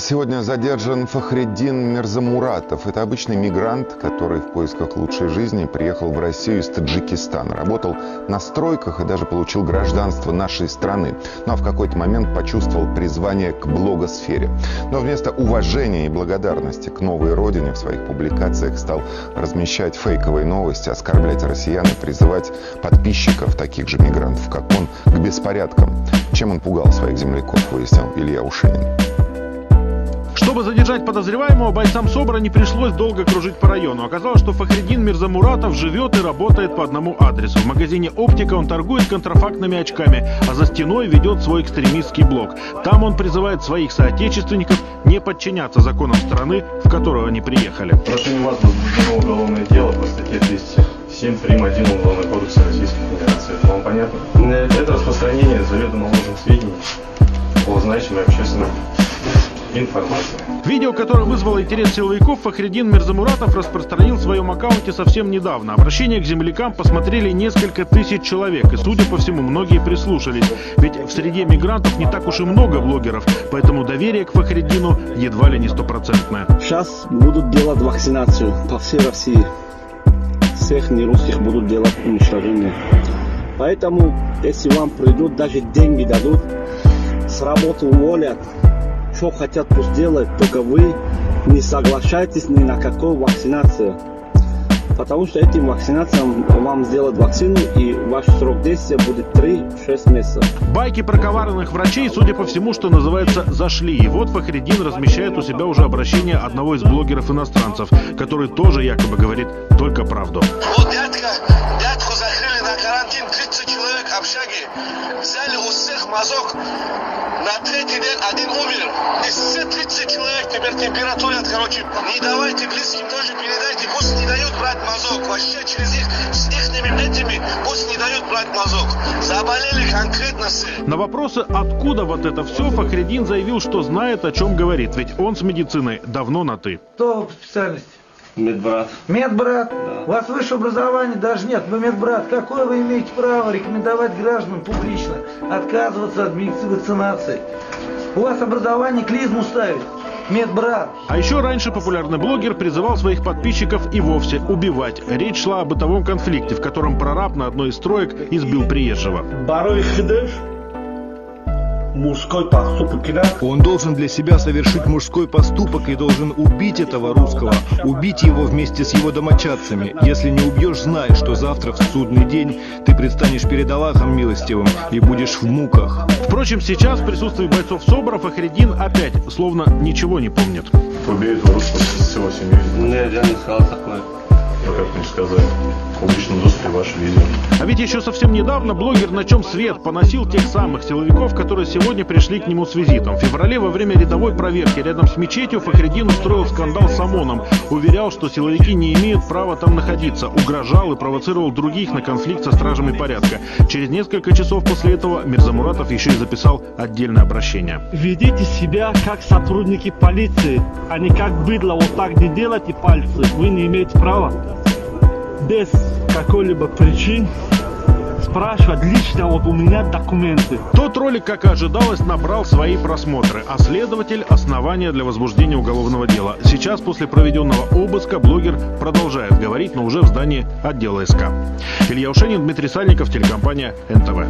Сегодня задержан Фахриддин Мирзамуратов. Это обычный мигрант, который в поисках лучшей жизни приехал в Россию из Таджикистана. Работал на стройках и даже получил гражданство нашей страны. Но в какой-то момент почувствовал призвание к блогосфере. Но вместо уважения и благодарности к новой родине в своих публикациях стал размещать фейковые новости, оскорблять россиян и призывать подписчиков таких же мигрантов, как он, к беспорядкам. Чем он пугал своих земляков, выяснил Илья Ушенин. Чтобы задержать подозреваемого, бойцам СОБРа не пришлось долго кружить по району. Оказалось, что Фахриддин Мирзамуратов живет и работает по одному адресу. В магазине «Оптика» он торгует контрафактными очками, а за стеной ведет свой экстремистский блог. Там он призывает своих соотечественников не подчиняться законам страны, в которую они приехали. В отношении вас возбуждено уголовное дело по статье 207 прим. 1 Уголовного кодекса Российской Федерации. Это вам понятно? Это распространение заведомо ложных сведений о значимой общественной информации. Видео, которое вызвало интерес силовиков, Фахриддин Мирзамуратов распространил в своем аккаунте совсем недавно. Обращение к землякам посмотрели несколько тысяч человек, и, судя по всему, многие прислушались. Ведь в среде мигрантов не так уж и много блогеров, поэтому доверие к Фахриддину едва ли не стопроцентное. Сейчас будут делать вакцинацию по всей России. Всех нерусских будут делать уничтожение. Поэтому, если вам придут, даже деньги дадут, с работы уволят, что хотят, пусть делают, только вы не соглашайтесь ни на какую вакцинацию. Потому что этим вакцинациям вам сделают вакцину, и ваш срок действия будет 3-6 месяцев. Байки про коварных врачей, судя по всему, что называется, зашли. И вот Фахриддин размещает у себя уже обращение одного из блогеров-иностранцев, который тоже якобы говорит только правду. Вот дядьку закрыли на карантин, 30 человек в общаге. Взяли у всех мазок. На третий день один умер. И все 30 человек теперь температурят, короче. Не давайте близким тоже передайте, пусть не дают брать мазок. Вообще через их, с ихними этими, пусть не дают брать мазок. Заболели конкретно все. На вопросы, откуда вот это все, Фахриддин заявил, что знает, о чем говорит. Ведь он с медициной давно на «ты». Кто по специальности? Медбрат. Медбрат? Да. У вас высшего образования даже нет. Вы медбрат. Какое вы имеете право рекомендовать гражданам публично отказываться от вакцинации? У вас образование клизму ставить. Медбрат. А еще раньше популярный блогер призывал своих подписчиков и вовсе убивать. Речь шла о бытовом конфликте, в котором прораб на одной из строек избил приезжего. Мужской поступок. Он должен для себя совершить мужской поступок и должен убить этого русского, убить его вместе с его домочадцами. Если не убьешь, знай, что завтра в судный день ты предстанешь перед Аллахом милостивым и будешь в муках. Впрочем, сейчас в присутствии бойцов СОБРа Фахриддин опять словно ничего не помнит. Убей этого русского с всего семьи. Нет, я не сказал такое. Ну как не сказать? В публичном доступе ваше видео. А ведь еще совсем недавно блогер «На чем свет» поносил тех самых силовиков, которые сегодня пришли к нему с визитом. В феврале во время рядовой проверки рядом с мечетью Фахриддин устроил скандал с ОМОНом. Уверял, что силовики не имеют права там находиться. Угрожал и провоцировал других на конфликт со стражами порядка. Через несколько часов после этого Мирзамуратов еще и записал отдельное обращение. Ведите себя как сотрудники полиции, а не как быдло. Вот так не делайте пальцы. Вы не имеете права без какой-либо причин спрашивать лично вот у меня документы. Тот ролик, как и ожидалось, набрал свои просмотры, а следователь — основания для возбуждения уголовного дела. Сейчас, после проведенного обыска, блогер продолжает говорить, но уже в здании отдела СК. Илья Ушенин, Дмитрий Сальников, телекомпания НТВ.